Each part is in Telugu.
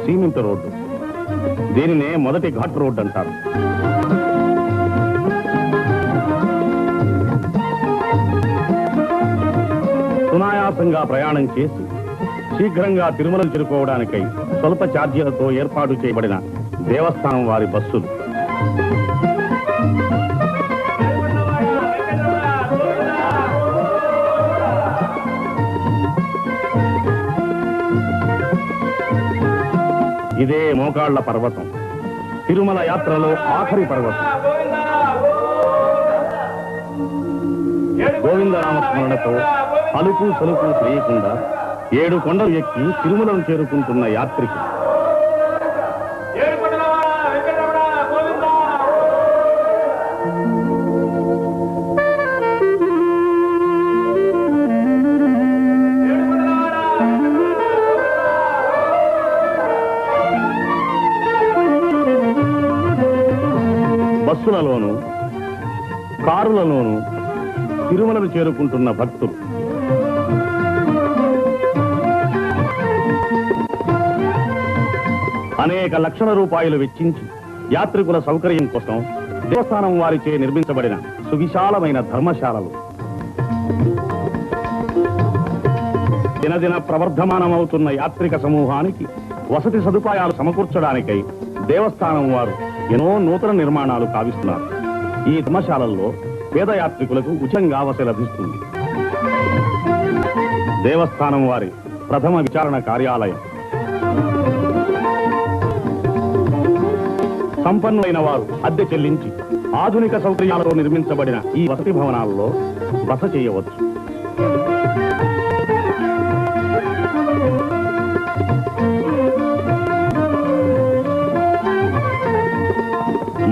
Cement road. దీనినే మొదటి ఘాట్ రోడ్డు అంటారు. సునాయాసంగా ప్రయాణం చేసి శీఘ్రంగా తిరుమలను చేరుకోవడానికై స్వల్ప ఛార్జీలతో ఏర్పాటు చేయబడిన దేవస్థానం వారి బస్సులు. ఇదే మోకాళ్ల పర్వతం, తిరుమల యాత్రలో ఆఖరి పర్వతం. గోవిందనామస్మరణతో అలుపు సలుపు తెలియకుండా 7 కొండలు ఎక్కి తిరుమలను చేరుకుంటున్న యాత్రికులు. బస్సులలోనూ కారులలోనూ తిరుమలను చేరుకుంటున్న భక్తులు. అనేక లక్షల రూపాయలు వెచ్చించి యాత్రికుల సౌకర్యం కోసం దేవస్థానం వారిచే నిర్మించబడిన సువిశాలమైన ధర్మశాలలు. దినదిన ప్రవర్ధమానమవుతున్న యాత్రిక సమూహానికి వసతి సదుపాయాలు సమకూర్చడానికై దేవస్థానం వారు ఎన్నో నూతన నిర్మాణాలు కావిస్తున్నారు. ఈ ధర్మశాలల్లో పేద యాత్రికులకు ఉచితంగా వసతి లభిస్తుంది. దేవస్థానం వారి ప్రథమ విచారణ కార్యాలయం. సంపన్నులైన వారు అద్దె చెల్లించి ఆధునిక సౌకర్యాలతో నిర్మించబడిన ఈ వసతి భవనాల్లో బస చేయవచ్చు.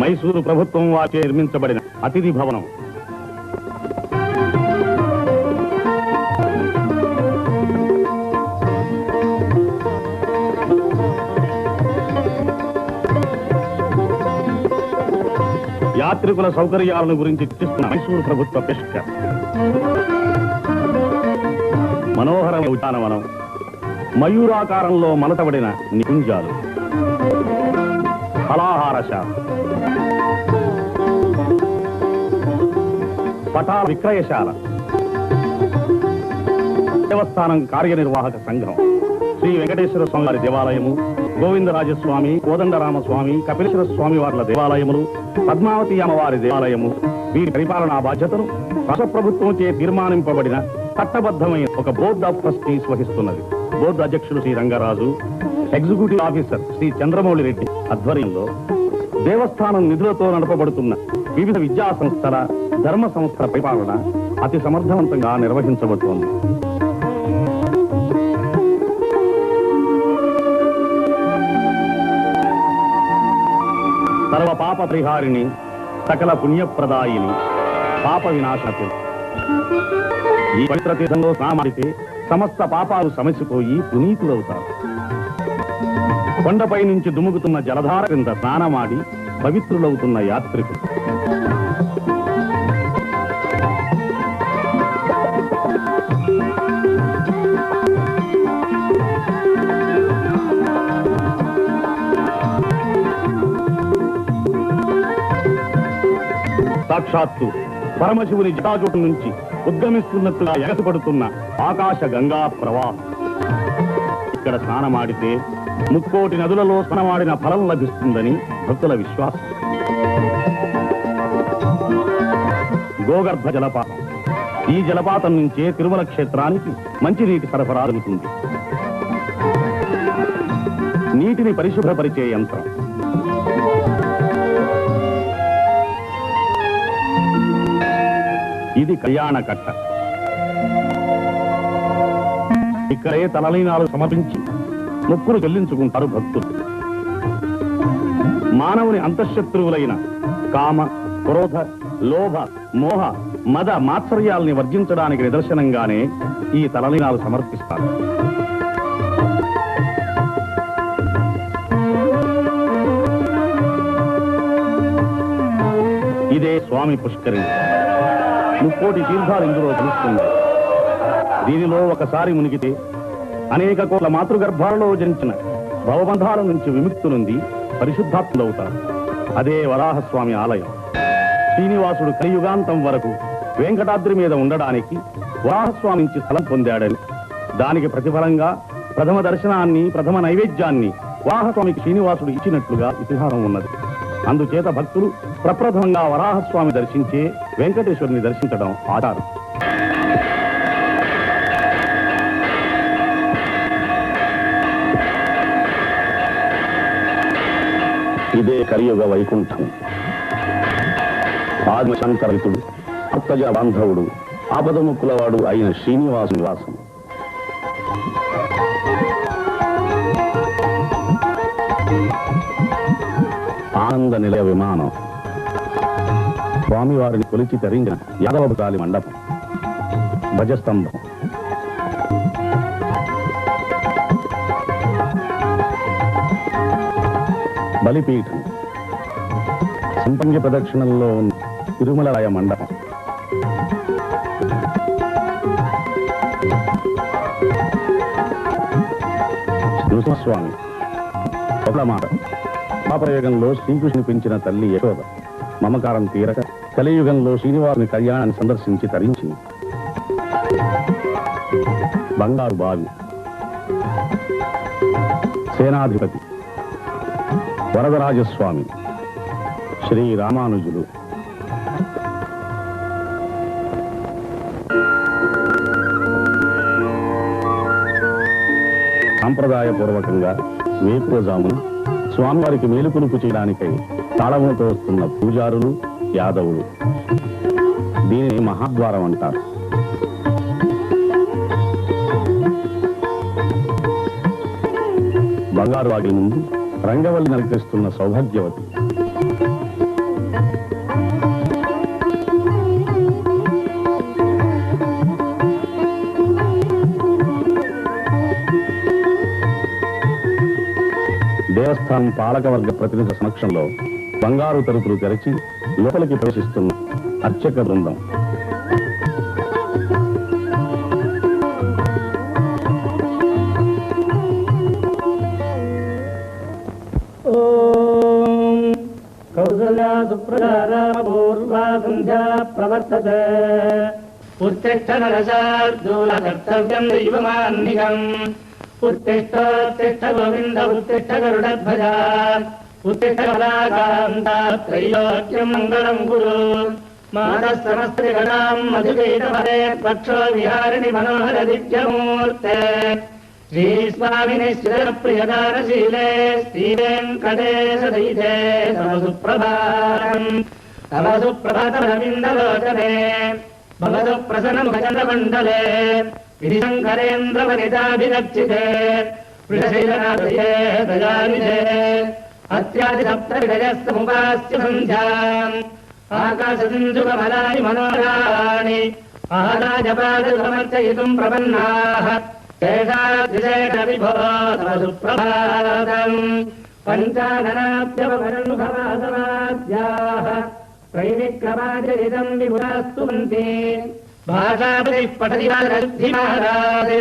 మైసూరు ప్రభుత్వం వారిచే నిర్మించబడిన అతిథి భవనం. యాత్రికుల సౌకర్యాలను గురించి చర్చిస్తున్న మైసూరు ప్రభుత్వ పెష్కర్. మనోహరమైన ఉద్యానవనం, మయూరాకారంలో మలతబడిన నికుంజాలు, ఫలాహారశాల, పటాల విక్రయశాల, దేవస్థానం కార్యనిర్వాహక సంఘం, శ్రీ వెంకటేశ్వర స్వామి వారి దేవాలయము, గోవిందరాజస్వామి, కోదండరామస్వామి, కపిలేశ్వర స్వామి వార్ల దేవాలయములు, పద్మావతి అమ్మవారి దేవాలయము, వీరి పరిపాలనా బాధ్యతను రాష్ట్ర ప్రభుత్వంచే తీర్మానింపబడిన చట్టబద్ధమైన ఒక బోర్డ్ ఆఫ్ ట్రస్టీస్ వహిస్తున్నది. బోర్డు అధ్యక్షుడు శ్రీ రంగరాజు, ఎగ్జిక్యూటివ్ ఆఫీసర్ శ్రీ చంద్రమౌళి రెడ్డి ఆధ్వర్యంలో దేవస్థానం నిధులతో నడపబడుతున్న వివిధ విద్యా సంస్థల, ధర్మ సంస్థల పరిపాలన అతి సమర్థవంతంగా నిర్వహించబడుతోంది. సర్వ పాప పరిహారిణి, సకల పుణ్యప్రదాయిని, పాప వినాశనతి. ఈ పవిత్ర తీర్థంలో స్నానమాడితే సమస్త పాపాలు సమసిపోయి పునీతులవుతారు. కొండపై నుంచి దుముకుతున్న జలధార కింద స్నానమాడి పవిత్రులవుతున్న యాత్రికులు. సాక్షాత్తు పరమశివుని జటాజూటం నుంచి ఉద్గమిస్తున్నట్టుగా ఎగసిపడుతున్న ఆకాశ గంగా ప్రవాహం. ఇక్కడ స్నానమాడితే 3 కోటి నదులలో స్నానమాడిన ఫలం లభిస్తుందని భక్తుల విశ్వాసం. గోగర్భ జలపాతం. ఈ జలపాతం నుంచే తిరుమల క్షేత్రానికి మంచినీటి సరఫరా జరుగుతుంది. నీటిని పరిశుభ్రపరిచే యంత్రం. ఇది కళ్యాణ కట్ట. ఇక్కడే తలలీనాలు సమర్పించి మొక్కులు చెల్లించుకుంటారు భక్తులు. మానవుని అంతఃశత్రువులైన కామ, క్రోధ, లోభ, మోహ, మద, మాత్సర్యాల్ని వర్జించడానికి నిదర్శనంగానే ఈ తలలీనాలు సమర్పిస్తారు. ఇదే స్వామి పుష్కరిణి. 3 కోటి తీర్థాలు ఇందులో కలుస్తుంది. దీనిలో ఒకసారి మునిగితే అనేక కోట్ల మాతృగర్భాలలో జనించిన భవబంధాల నుంచి విముక్తులుంది పరిశుద్ధాత్ములవుతారు. అదే వరాహస్వామి ఆలయం. శ్రీనివాసుడు కలియుగాంతం వరకు వెంకటాద్రి మీద ఉండడానికి వరాహస్వామి నుంచి స్థలం పొందాడని, దానికి ప్రతిఫలంగా ప్రథమ దర్శనాన్ని, ప్రథమ నైవేద్యాన్ని వరాహస్వామికి శ్రీనివాసుడు ఇచ్చినట్లుగా ఇతిహాసం ఉన్నది. అందుచేత భక్తులు ప్రప్రథమంగా వరాహస్వామి దర్శించే వెంకటేశ్వరుని దర్శించడం ఆచారం. ఇదే కలియుగ వైకుంఠం. ఆదిశంకరితుడు, భక్తజ బాంధవుడు, ఆపదముక్కులవాడు అయిన శ్రీనివాసు నివాసం. ఆనంద నిలయ విమానం, స్వామివారిని కొలిచి తరించిన యాదవకాలి మండపం, ధ్వజస్తంభం, బలిపీఠం, సంపంగి ప్రదక్షిణంలో ఉన్న తిరుమలరాయ మండపం, నృసింహస్వామి, మాట పాపరయుగంలో శ్రీకృష్ణుని పెంచిన తల్లి యశోద మమకారం తీరక కలియుగంలో శ్రీనివాసుని కళ్యాణాన్ని సందర్శించి తరించింది. బంగారు బావి, సేనాధిపతి వరదరాజస్వామి, శ్రీ రామానుజులు, సాంప్రదాయపూర్వకంగా వేకువజామున స్వామివారికి మేలుకొలుపు చేయడానికై తాళములతో వస్తున్న పూజారులు, యాదవులు. దీనిని మహాద్వారం అంటారు. బంగారు వాగి ముందు రంగవల్లి నరికిస్తున్న సౌభాగ్యవతి. దేవస్థానం పాలకవర్గ ప్రతినిధి సమక్షంలో బంగారు తలుపులు తెరచి లోపలికి ప్రవేశిస్తున్న అర్చక బృందం. ప్రవర్తతే ఉత్తిష్ట నరశార్దూలకర్తవ్యం దైవమాన్నికం. ఉత్తిష్ఠోత్తిష్ఠ గోవింద ఉత్తిష్ఠ గరుడధ్వజ ఉత్తిష్ఠ కళాకాంత త్రైలోక్యం మంగళం కురు. మానః సమస్త్రిగణాం మధుకైటవరే పక్షో విహారిణి మనోహర దివ్యమూర్తే. శ్రీస్వామిని శ్రీప్రియదానశీలే శ్రీవేంకటేశదైతే తవ సుప్రభాతం. తవ సుప్రభాతమరవిందలోచనే భవతు ప్రసన్నముఖచంద్రమండలే గిరిశంకరేంద్రవనితాభిరక్షితే వృషశైలనాథయే దయానిధే. అత్యాదిసప్తవిడయస్తముపాస్య సంధ్యాం ఆకాశసింధుకమలాని మనోహరాణి ఆరాజపాదసమర్చయితుం ప్రపన్నాః శేషాద్రిశేష విభో తవ సుప్రభాతం. పంచాననాభ్యవరుణుభవాసవాద్యాః త్రైవిక్రమాచరితం విపురాస్తువంతి. భాషాపతిః పఠతి వారసిద్ధిమహారాజ్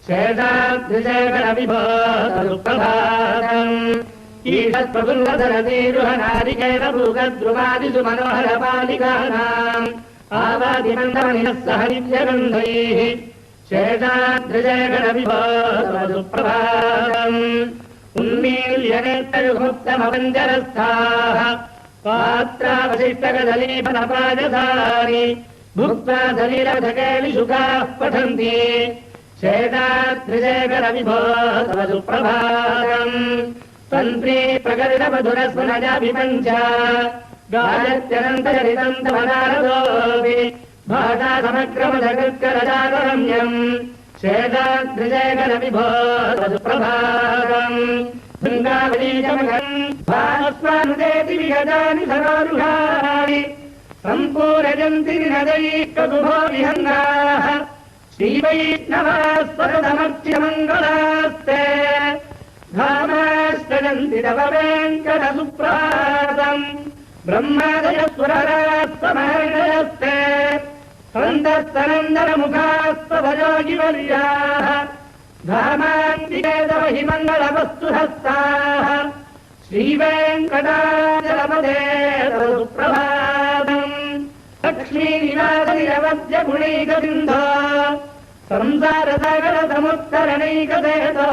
శేషాద్రిశేఖర విభో తవ సుప్రభాతం. ఈషత్ప్రఫుల్లధరతీరుహనారికేణ భూగద్రుమాదిషు మనోహర బాలికానాం ఆవాదిమందమనినః సహ దివ్యగంధైః శేషాద్రిశేఖర విభో తవ సుప్రభాతం. ఉన్మీల్యనేత్తయుముక్తమవంజరస్థాః పాత్రావశిష్టకదలీఫలపాదసాని భుక్త్వా సలీలవధకేళిషుకాః పఠन्ति శేషాద్రిశేఖర విభో తవ సుప్రభాతం. తంత్రీ ప్రకటితమధురస్వనజాభిపంచ గాయత్యనంతచరితం తవ నారదోऽపి భాషా సమక్రమధకృత్కరచారమ్యం శేషాద్రిశేఖర విభో తవ సుప్రభాతం. బృందావలీజమగం భాస్వానుదేతి విగజాని సరోరుహాణి సంపూరజంతి నినదైకగుభో విహంగాః శ్రీవైష్ణవాస్పదమర్చ్యమంగళాస్తే ధామాశ్రయంతి తవ వెంకట సుప్రభాతం. బ్రహ్మాదయస్వరాస్వమహర్షయస్తే సంతస్తనందనముఖాస్వభయోగివర్యాః धामान्तिकेतवहि मङ्गलवस्तुहस्ताः श्रीवेङ्कटाचलपदे सुप्रभातम् लक्ष्मीनिवासनिरवद्यगुणैकसिन्धो संसारसागरसमुत्तरणैकदेतो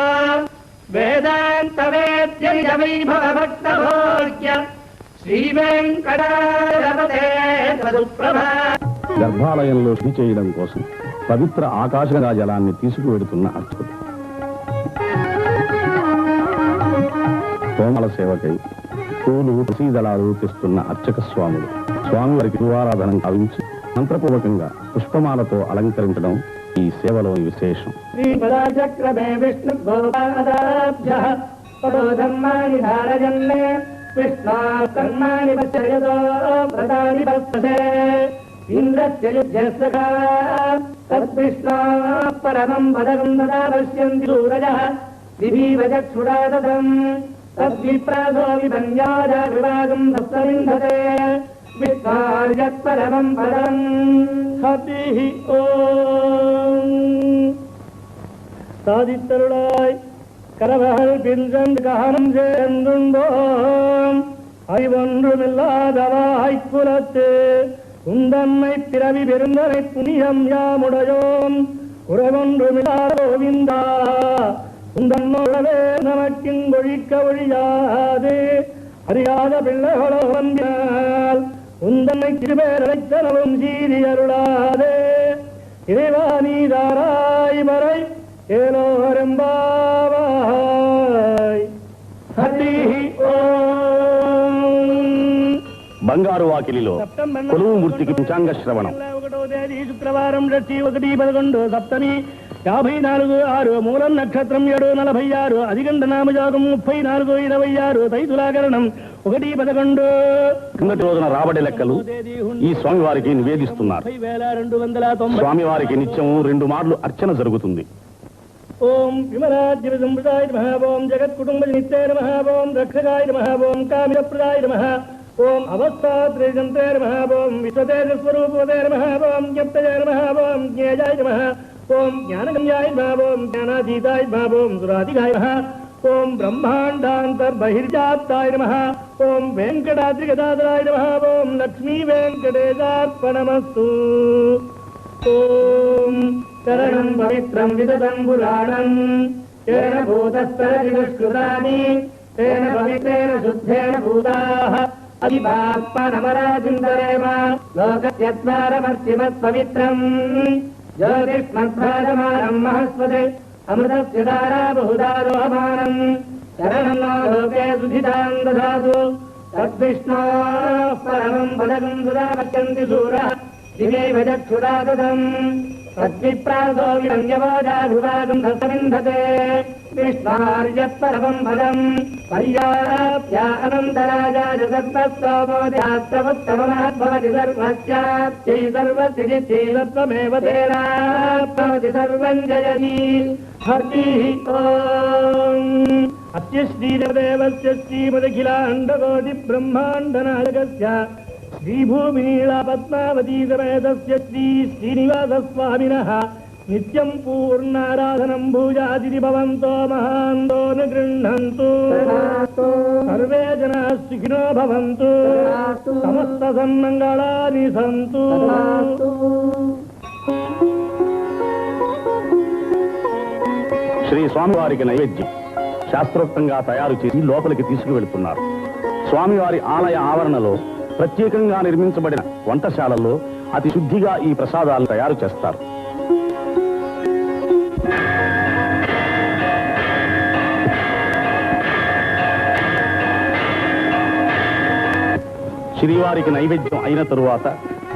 वेदान्तवेद्यनिजवैभवभक्तभोग्य శ్రీవేంకటాచలపదే సుప్రభాతం. గర్భాలయంలో శుద్ధి చేయడం కోసం పవిత్ర ఆకాశగంగా జలాన్ని తీసుకువెడుతున్న అర్చకుడు. కోమల సేవకై పూలు తులసీదళాలు తెస్తున్న అర్చక స్వాములు స్వామివారికి పూర్వారాధన కావించి మంత్రపూర్వకంగా పుష్పమాలతో అలంకరించడం ఈ సేవలోని విశేషం. శ్రీపదాచక్రమే విష్ణు గోపాదాభ్యః పదోధర్మాని ధారయన్నే విష్ణాకర్మాణి పశ్యతో ప్రదాని పశ్యతే ఇంద్రస్య యుజ్యస్సఖా తద్విష్ణా పరమం పదకం తదా పశ్యంతి సూరజః దివీవ చక్షురాదతం తద్విప్రాసో విభంజాజ విభాగం సప్తమింధతే విష్ణార్యత్పరమం పదం. హరిః ఓం. சாதித்தருளாய் கரவகள் பின்சென்று ககனம் சேர்ந்துண்டோம் அறிவொன்றுமில்லாதவாய் குலத்து உந்தன்மை பிறவி பெருந்தனை புனியம் யாமுடையோம் உறவொன்றுமில்லாத கோவிந்தா உந்தன்னோடவே நமக்கிங்கொழிக்க ஒழியாது அறியாத பிள்ளைகளோ வந்தால் உந்தன்னை திருபேரழைத்தனவும் சீரி அருளாதே இறைவா நீதாராய் வரை ఏలోరంబావాయ్. హరిః ఓం. బంగారు వాకిలిలో కొలువు మూర్తికి పంచాంగ శ్రవణం. 1వ తేదీ శుక్రవారం 1/11 సప్తమి 54/6 మూలం నక్షత్రం 7/46 అధిగండ నామయోగం 34/26 తైతులాకరణం 1/11. కిందటి రోజున రాబడి లెక్కలు ఈ స్వామివారికి నివేదిస్తున్నారు. 30,290. స్వామివారికి నిత్యము 2 మార్లు అర్చన జరుగుతుంది. ఓం విమలాద్య సంప్రదాయ నమః. ఓం జగత్కుటుంబ నిత్యే నమః. ఓం రక్షకాయ నమః. ఓం కామ్యప్రదాయ నమః. ఓం అవస్థాత్రేజంతే నమః. ఓం విశ్వతేజస్వరూపదే నమః. ఓం జ్ఞప్తజే నమః. ఓం జ్ఞేయాయ నమః. ఓం జ్ఞానగమ్యాయ నమః. ఓం జ్ఞానాతీతాయ నమః. ఓం సురాధికాయ నమః. ఓం బ్రహ్మాండాంతర్బహిర్జాప్తాయ నమః. ఓం వెంకటాద్రిగదాధరాయ నమః. ఓం లక్ష్మీ వెంకటేశార్పణమస్తు. ఓం శరణం పవిత్రం విదతం పురాణం తేన భూతస్తరజిగృష్కృతాని తేన పవిత్రేణ శుద్ధేన భూతాః అదిపాత్మనమరాజిందరేమ లోకస్యత్వారమర్చిమత్ పవిత్రం జ్యోతిష్మద్భాజమానం మహస్వతే అమృతస్య ధారా బహుధా రోహమానం శరణం నో లోకే సుధితాం దదాతు తద్విష్ణోః పరమం పదకం సుధా పశ్యంతి శూరః దివేవ చక్షురాదతం తద్విప్రాసో విరంజవాజాభివాగం దత్తమింధతే విష్ణార్యత్పరమం పదం పర్యాప్య అనంతరాజాయ సర్వస్తోమోద్యాత్తమోత్తమమహద్భవతి సర్వస్యాప్త్యై సర్వసిద్ధిత్వమేవ తేనాప్నోతి సర్వం జయతి. హరిః ఓం. అస్య శ్రీదేవస్య శ్రీమదఖిలాండకోటి బ్రహ్మాండనాయకస్య శ్రీభూమినీళా పద్మావతీ సమేతస్య శ్రీ శ్రీనివాసస్వామినః నిత్యం పూర్ణారాధనం భూజాదితి భవంతో మహాంతో నిగృహ్ణంతు. సర్వే జనాః సుఖినో భవంతు. సమస్త సన్మంగళాని సంతు. శ్రీ స్వామివారికి నైవేద్యం శాస్త్రోక్తంగా తయారు చేసి లోపలికి తీసుకువెళుతున్నారు. స్వామివారి ఆలయ ఆవరణలో ప్రత్యేకంగా నిర్మించబడిన వంటశాలలో అతి శుద్ధిగా ఈ ప్రసాదాలు తయారు చేస్తారు. శ్రీవారికి నైవేద్యం అయిన తరువాత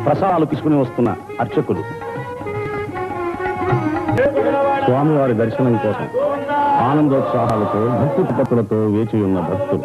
ప్రసాదాలు తీసుకుని వస్తున్న అర్చకులు స్వామివారి దర్శనం కోసం ఆనందోత్సాహాలతో భక్తి పద్ధతులతో వేచి ఉన్న భక్తులు.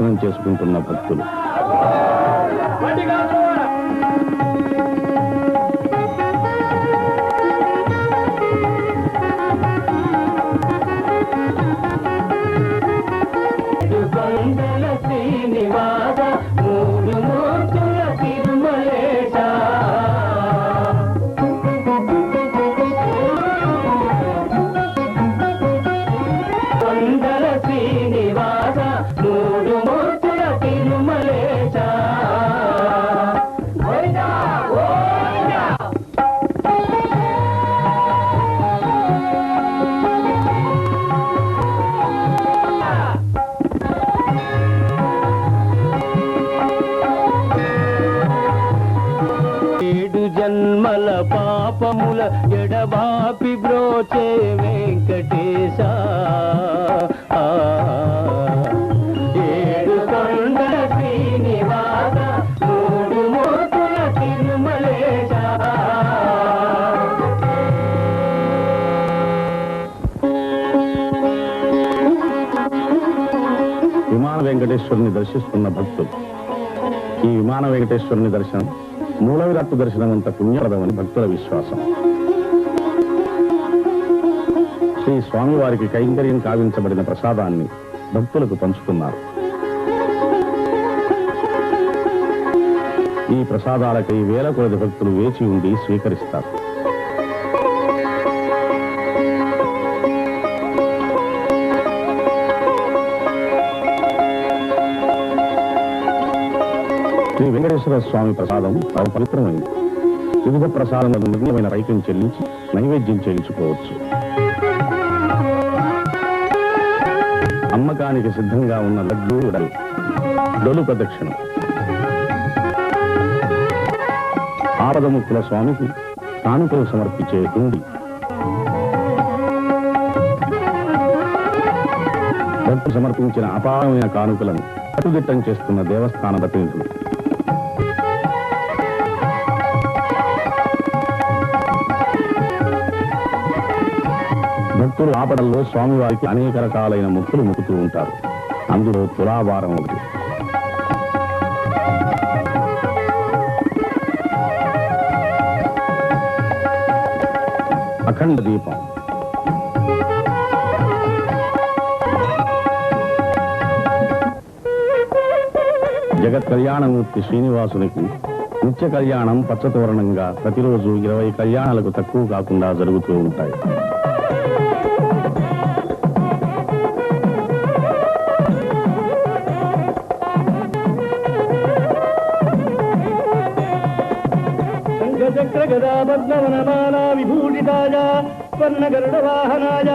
దర్శనం చేసుకుంటున్న భక్తులు. జన్మల పాపముల ఎడబాపి బ్రోచే వెంకటేశ ఏడు కొండల శ్రీనివాస మూడు మూర్తుల తిరుమలేశ. విమాన వెంకటేశ్వరుని దర్శిస్తున్న భక్తులు. ఈ విమాన వెంకటేశ్వరుని దర్శనం మూల విరాట్టు దర్శనం అంత పుణ్యప్రదమని భక్తుల విశ్వాసం. శ్రీ స్వామివారికి కైంకర్యం కావించబడిన ప్రసాదాన్ని భక్తులకు పంచుతున్నారు. ఈ ప్రసాదాలకై వేల కొలది భక్తులు వేచి ఉండి స్వీకరిస్తారు. శ్రీ వెంకటేశ్వర స్వామి ప్రసాదం చాలా పవిత్రమైంది. వివిధ ప్రసాదములను నిర్ణయమైన రైతుని చెల్లించి నైవేద్యం చేయించుకోవచ్చు. అమ్మకానికి సిద్ధంగా ఉన్న లడ్డూ డొలు ప్రదక్షిణం. ఆపదముక్కుల స్వామికి కానుకలు సమర్పించే ఉండి. భక్తులు సమర్పించిన అపారమైన కానుకలను కట్టుదిట్టం చేస్తున్న దేవస్థాన ప్రతినిధులు. భక్తులు ఆపదల్లో స్వామివారికి అనేక రకాలైన మొక్కులు మొక్కుతూ ఉంటారు. అందులో తులాభారం ఒకటి. అఖండ దీపం. జగత్ కళ్యాణమూర్తి శ్రీనివాసునికి నిత్య కళ్యాణం పచ్చతోరణంగా ప్రతిరోజు 20 కళ్యాణాలకు తక్కువ కాకుండా జరుగుతూ ఉంటాయి. చక్ర గదా పద్మవనమాలా విభూషితాయ స్వర్ణ గరుడ వాహనాయ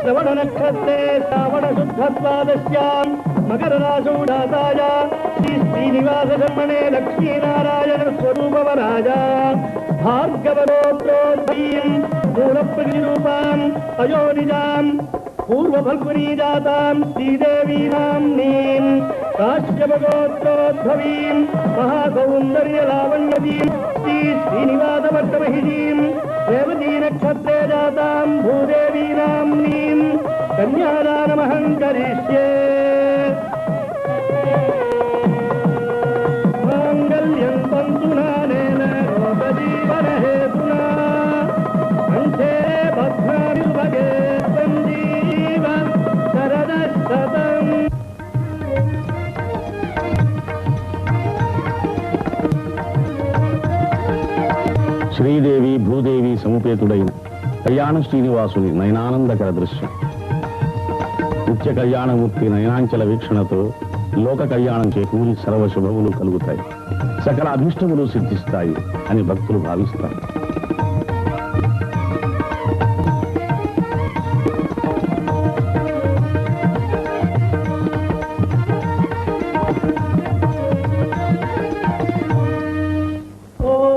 శ్రవణ నక్షత్రే శ్రావణ శుద్ధత్వాదశ్యాం మకర రాశౌఢాతాయ శ్రీ శ్రీనివాస బ్రహ్మణే లక్ష్మీనారాయణ స్వరూపవరాజ భార్గవగోత్రోద్ధీం మూల ప్రతిరూపాం అయోనిజాం పూర్వఫల్గునీ జాతాం శ్రీదేవీనాంనీం కాశ్యపగోత్రోద్భవీం మహాసౌందర్య లావణ్యదీం శ్రీ శ్రీనివాసవర్తమహిషీం రేవతీ నక్షత్రే జాతాం భూదేవీనాంనీం కన్యాదానమహం కరిష్యే. మాంగళ్యం తంతునానేన లోకజీవన హేతునా కంఠే భద్రాభిర్భగే సంజీవ శరదశతం. శ్రీదేవి భూదేవి సముపేతుడైన కళ్యాణ శ్రీనివాసుని నయనానందకర దృశ్యం. నిత్య కళ్యాణమూర్తి నయనాంచల వీక్షణతో లోక కళ్యాణం చేకూరి సర్వశుభములు కలుగుతాయి, సకల అభిష్టములు సిద్ధిస్తాయి అని భక్తులు భావిస్తారు.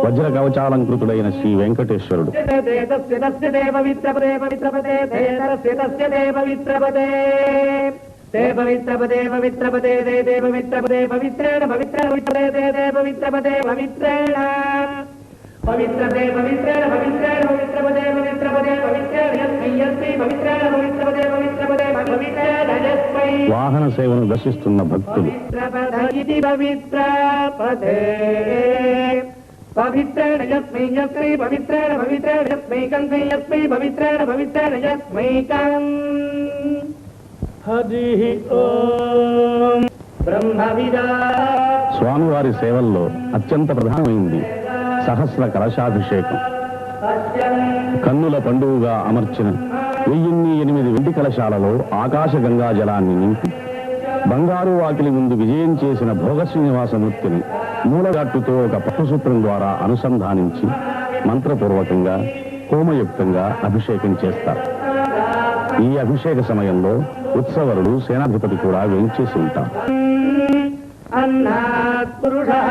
వజ్ర కవచాలంకృతుడైన శ్రీ వెంకటేశ్వరుడు. వాహన సేవను దర్శిస్తున్న భక్తులు. పవిత్రేణ యస్మై యస్మై పవిత్రేణ పవిత్రేణ యస్మై కంఠై యస్మై పవిత్రేణ పవిత్రేణ యస్మై కం. హరి ఓం బ్రహ్మవిదా. స్వామివారి సేవల్లో అత్యంత ప్రధానమైంది సహస్ర కలశాభిషేకం. కన్నుల పండుగగా అమర్చిన 1008 వెండి కలశాలలో ఆకాశ గంగా జలాన్ని నింపి బంగారు వాకిలి ముందు విజయం చేసిన భోగ శ్రీనివాసమూర్తిని మూలగట్టుతో ఒక పట్టుసూత్రం ద్వారా అనుసంధానించి మంత్రపూర్వకంగా హోమయుక్తంగా అభిషేకం చేస్తారు. ఈ అభిషేక సమయంలో ఉత్సవరుడు సేనాధిపతి కూడా వేంచేసి ఉంటారు. అన్నాత్ పురుషః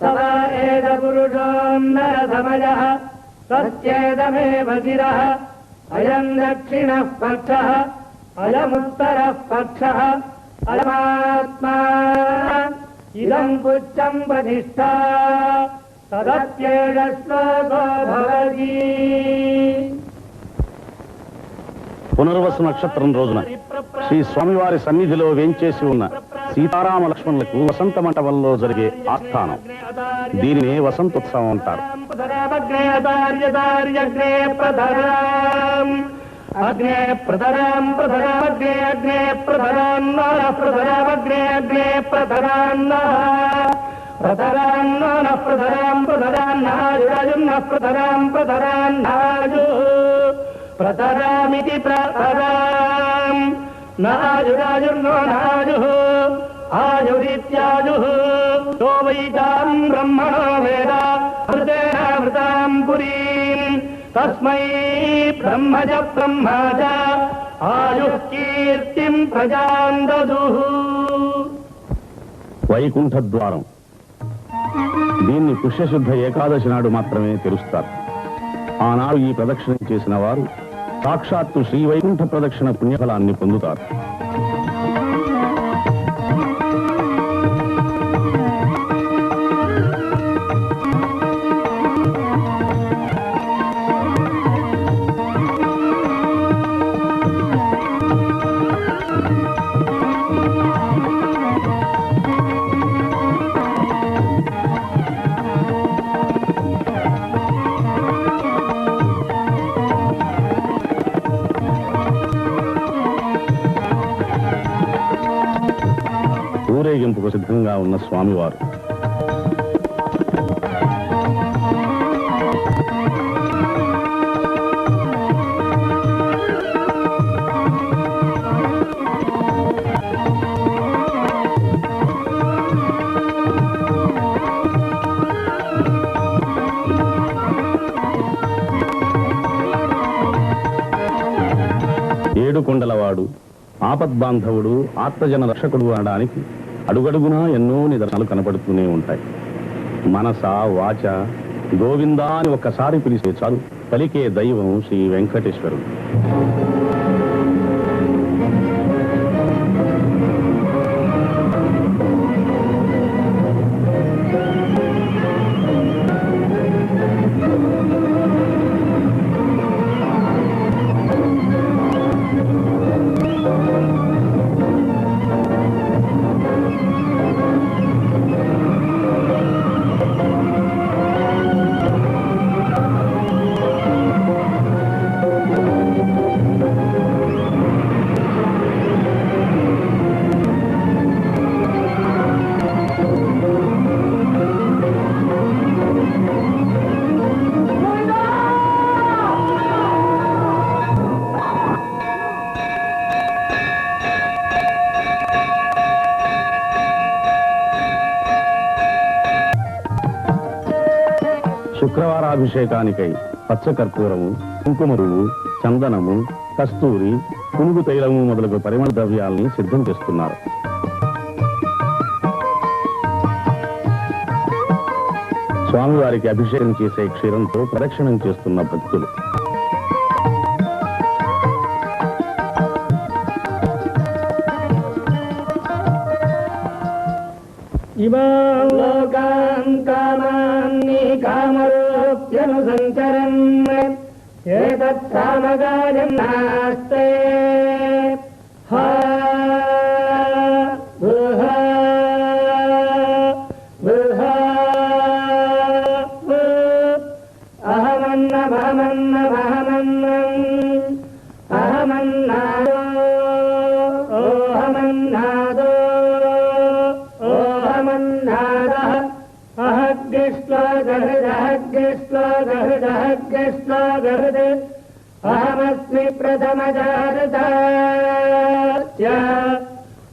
సవాయేద పురుషోన్నరసమయః సత్యేదమేవ శిరః అయం దక్షిణః పక్షః అయముత్తరః పక్షః అయమాత్మా ఇదం పుచ్చం ప్రతిష్ఠా తదత్యేన శ్లోకో భవతి. పునర్వసు నక్షత్రం రోజున శ్రీ స్వామివారి సన్నిధిలో వేంచేసి ఉన్న సీతారామ లక్ష్మణులకు వసంత మంటపంలో జరిగే ఆస్థానం. దీనినే వసంతోత్సవం అంటారు. అగ్నే ప్రధరాం ప్రధరామగ్నే అగ్నే ప్రధరాన్న ప్రధరామగ్నే అగ్నే ప్రధరాన్న ప్రధరాన్న ప్రధరాం ప్రధరాన్నాయురాజున్న ప్రధరాం ప్రధరాన్నాయు ప్రధరామితి ప్రధరాం నాయురాజుర్నో నాయు ఆయురిత్యాయు తో వైతాం బ్రహ్మణో వేద అమృతేన అమృతాం పురీం తస్మై బ్రహ్మజ బ్రహ్మజ ఆయుః కీర్తిం ప్రజాం దదుః. వైకుంఠ ద్వారం. దీన్ని పుష్యశుద్ధ ఏకాదశి నాడు మాత్రమే తెరుస్తారు. ఆనాడు ఈ ప్రదక్షిణం చేసిన వారు సాక్షాత్తు శ్రీ వైకుంఠ ప్రదక్షిణ పుణ్యఫలాన్ని పొందుతారు. ఊరేగింపుకు సిద్ధంగా ఉన్న స్వామివారు ఏడుకొండలవాడు, ఆపద్బాంధవుడు, ఆత్మజన రక్షకుడు అనడానికి అడుగడుగునా ఎన్నో నిదర్శనాలు కనపడుతూనే ఉంటాయి. మనస వాచ గోవిందా అని ఒక్కసారి పిలిస్తే చాలు పలికే దైవం శ్రీ వెంకటేశ్వరుడు. శుక్రవారాభిషేకానికై పచ్చకర్పూరము, కుంకుమరువు, చందనము, కస్తూరి, పునుగు తైలము మొదలగు పరిమళ ద్రవ్యాల్ని సిద్ధం చేస్తున్నారు. స్వామివారికి అభిషేకం చేసే క్షీరంతో ప్రదక్షిణం చేస్తున్న భక్తులు. ఇమాం లోకాన్ కామాన్ని కామరూప్యనుసంచరన్ ఏతత్ కామగాయం నాస్తే गहृदः कृष्णो गहृद अहमस्मि प्रथमजातस्य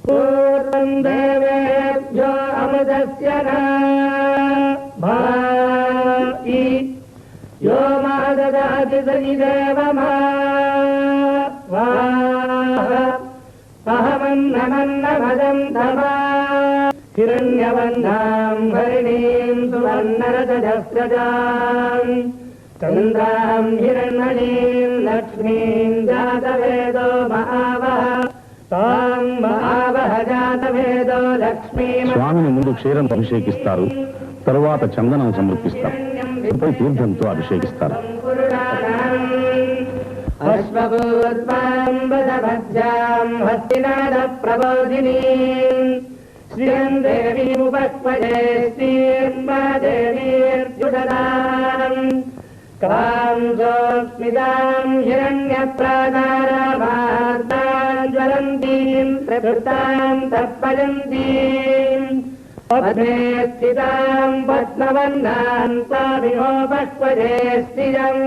पूर्वं देवेभ्यो अमृतस्य न भाई यो महददाति सहि देवमहमन्नमन्नभदं धमा हिरण्यवर्णां हरिणीं सुवर्णरजस्रजाम् चन्द्रां हिरण्मयीं लक्ष्मीं जातवेदो महावः तां महावः जातवेदो लक्ष्मीं స్వామిని ముందు క్షీరం అభిషేకిస్తారు, తరువాత చందనం సమర్పిస్తారు, పై తీర్థంతో అభిషేకిస్తారు. అశ్వపూర్వాం వదభద్రాం హస్తినాద ప్రబోధినీం శ్రీయం దేవీముపక్వజే శ్రీర్మాదేవీర్జుడదాం కాంసోస్మితాం హిరణ్యప్రాదారామార్తాం జ్వలంతీం ప్రకృతాం తప్పజంతీం పద్మే స్థితాం పద్మవర్ణాం స్వామినోపక్వజే శ్రియం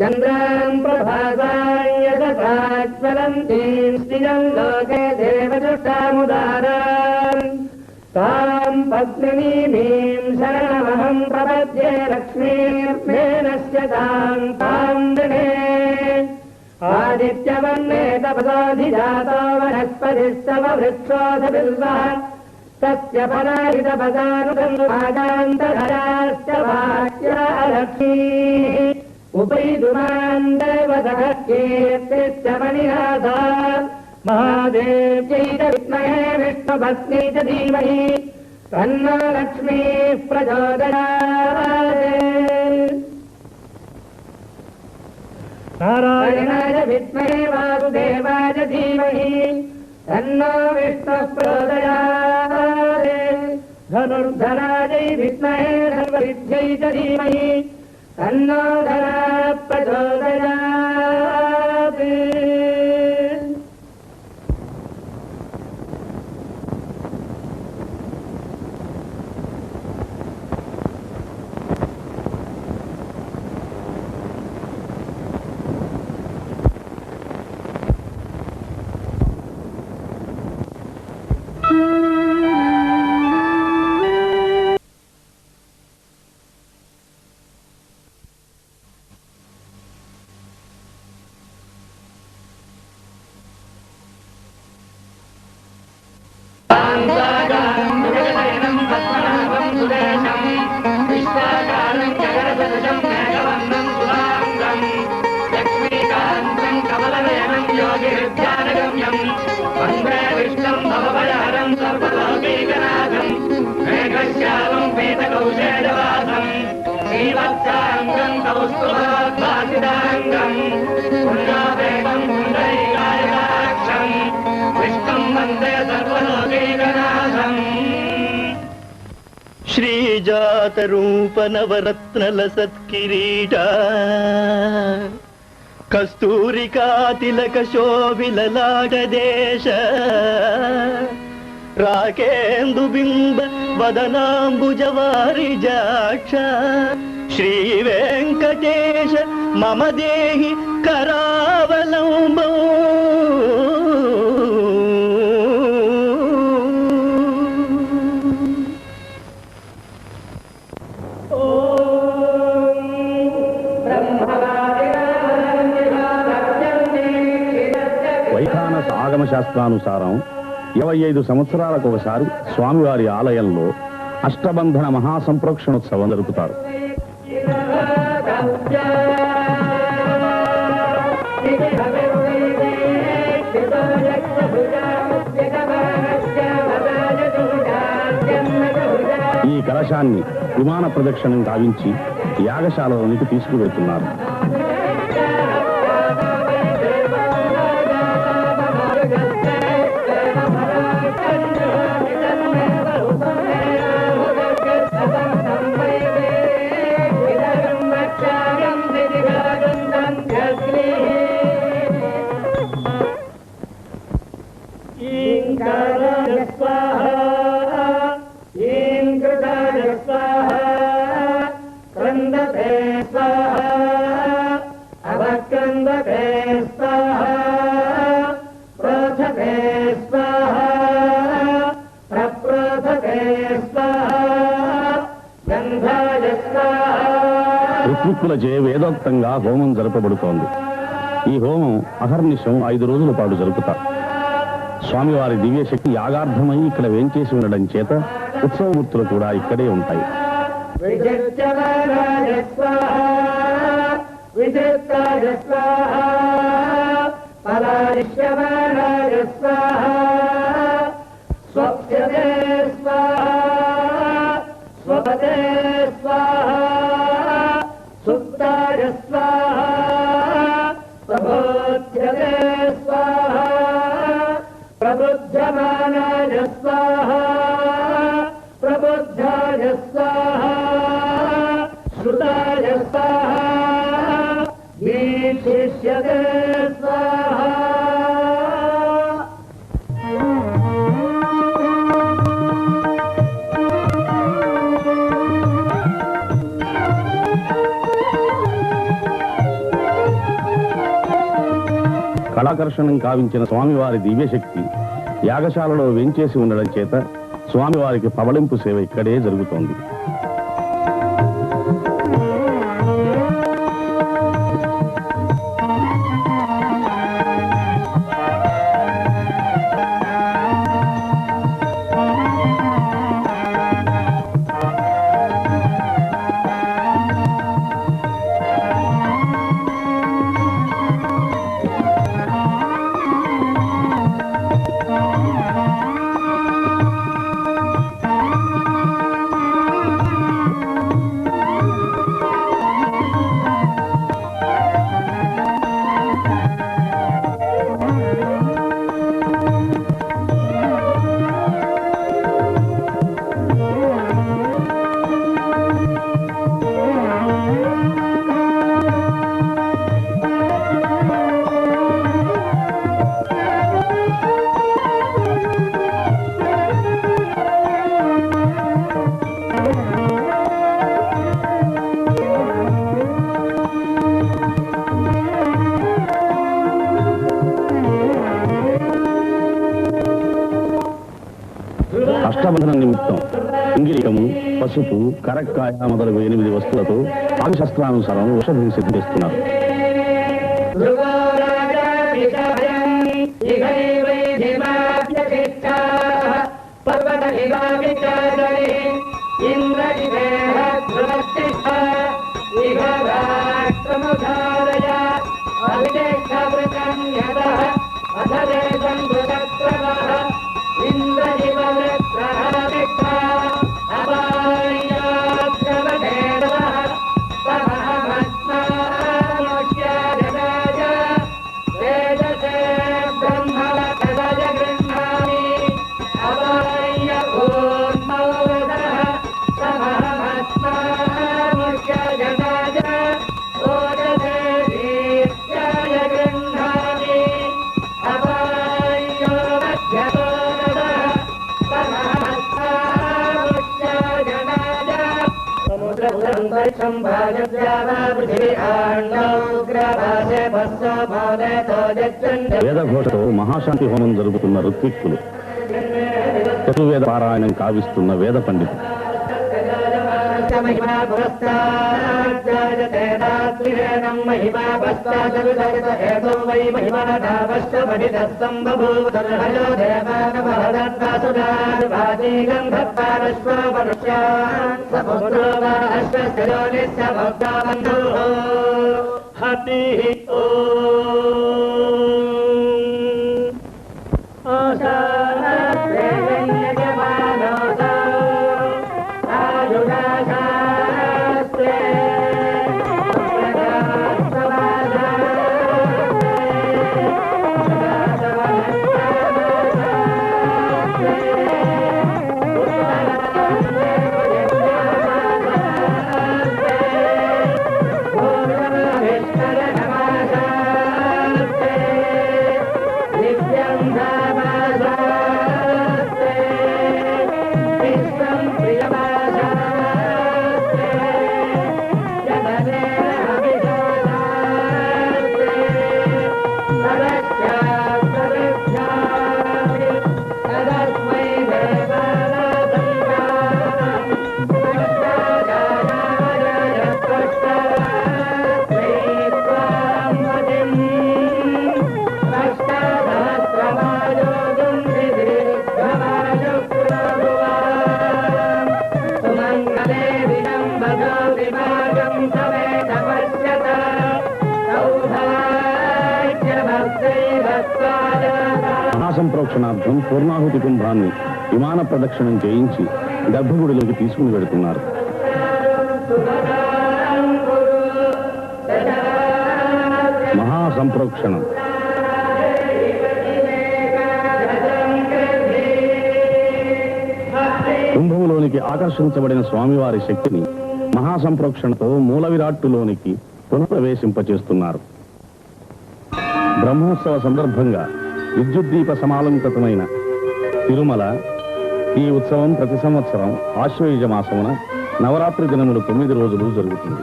చంద్రాం ప్రభాసాం యశసా జ్వలంతీం శ్రియం లోకే దేవదుష్టాముదారాం तां पद्मिनीमीं शरणमहं प्रपद्ये लक्ष्मीर्मेनस्य तां तां दिने आदित्यवर्णे तपसोऽधिजातो वनस्पतिस्तव वृक्षोऽधबिल्वः तस्य फलाहितपदानुगन्धागान्तधराश्च भाग्या लक्ष्मीः उपैदुमान् देवतः कीर्तिश्च मणिनाथा महादेव्यै च विद्महे विष्णुपत्नी च धीमहि तन्नो लक्ष्मीः प्रचोदयात् नारायणाय विद्महे वासुदेवाय धीमहि तन्नो विष्णुः प्रचोदयात् धनुर्धरायै विद्महे सर्वसिद्ध्यै च धीमहि तन्नो धरा प्रचोदयात् శ్రీజాతరూప నవరత్నల సత్కిరీట కస్తూరికా తిలక శోభిలలాట దేశ రాకేందు బింబ వదనాంబుజవారి జాక్ష శ్రీ వెంకటేశ మమ దేహి కరావలంబం వైఖానస ఆగమ శాస్త్రానుసారం 25 సంవత్సరాలకు ఒకసారి స్వామివారి ఆలయంలో అష్టబంధన మహాసంప్రోక్షణోత్సవం జరుపుతారు. ఈ కలశాన్ని విమాన ప్రదక్షిణం గావించి యాగశాలలోనికి తీసుకువెళ్తున్నారు. ఋత్విక్కులచే వేదోక్తంగా హోమం జరపబడుతోంది. ఈ హోమం అహర్నిశం 5 రోజుల పాటు జరుపుతారు. స్వామివారి దివ్యశక్తి యాగార్థమై ఇక్కడ వేంచేసి ఉండడం చేత ఉత్సవమూర్తులు కూడా ఇక్కడే ఉంటాయి. ప్రబుద్ధమానాయ స్వాహ ప్రబుద్ధాయ స్వాహ శ్రుతాయ స్వాహ దీక్షిష్యతే స్వాహ. కళాకర్షణం కావించిన స్వామివారి దివ్యశక్తి యాగశాలలో వేంచేసి ఉండడం చేత స్వామివారికి పవళింపు సేవ ఇక్కడే జరుగుతోంది. అష్టబంధన నిమిత్తం ఇంగిలికము, పసుపు, కరక్కాయ మొదలగు 8 వస్తువులతో ఆగశాస్త్రానుసారం ఔషధిని సిద్ధిస్తున్నారు. వేదఘోషతో మహాశాంతి హోమం జరుపుతున్న ఋత్విక్కులు, చతుర్వేద పారాయణం కావిస్తున్న వేద పండితులు, హతి మహాసంప్రోక్షణార్థం పూర్ణాహుతి కుంభాన్ని విమాన ప్రదక్షిణం చేయించి గర్భగుడిలోకి తీసుకుని వెడుతున్నారు. మహాసంప్రోక్షణం. కుంభములోనికి ఆకర్షించబడిన స్వామివారి శక్తిని మహాసంప్రోక్షణతో మూల విరాట్టులోనికి పునఃప్రవేశింపచేస్తున్నారు. బ్రహ్మోత్సవ సందర్భంగా విద్యుద్దీప సమాలంకృతమైన తిరుమల ఈ ఉత్సవం ప్రతి సంవత్సరం ఆశ్వయుజ మాసమున నవరాత్రి దినములు 9 రోజులు జరుగుతుంది.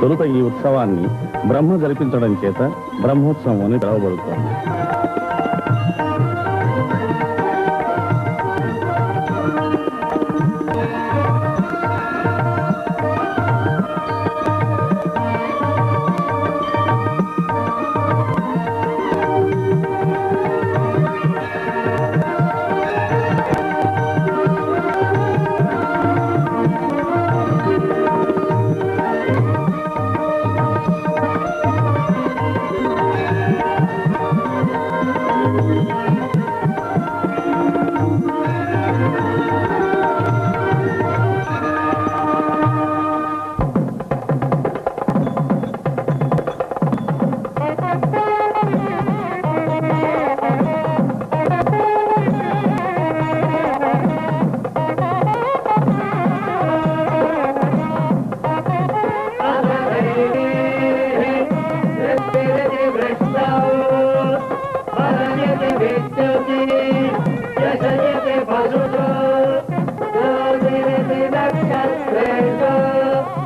తొలుత ఈ ఉత్సవాన్ని బ్రహ్మ జరిపించడం చేత బ్రహ్మోత్సవం అని పిలువబడుతోంది.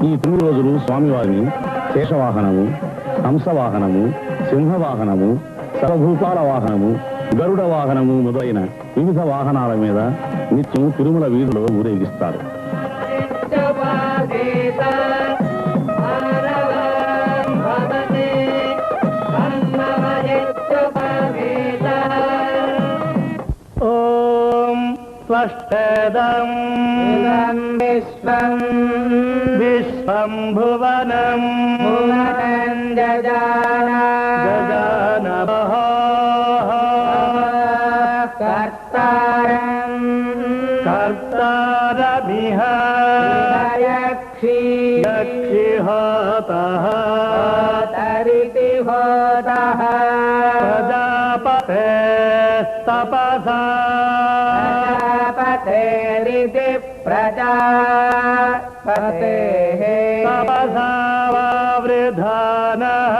ఈ 9 రోజులు స్వామివారిని శేషవాహనము, హంసవాహనము, సింహవాహనము, సర్వభూపాల వాహనము, గరుడ వాహనము మొదలైన వివిధ వాహనాల మీద నిత్యం తిరుమల వీధిలో ఊరేగిస్తారు. స్వష్టదం విశ్వం విశ్వం భువనం గజాననః కర్తారం కర్తారమిహ యక్షిహోతః తరితిహోతః ప్రజాపతేస్తపసా పతేరితి ప్రజాపతేః తపసా వృధానః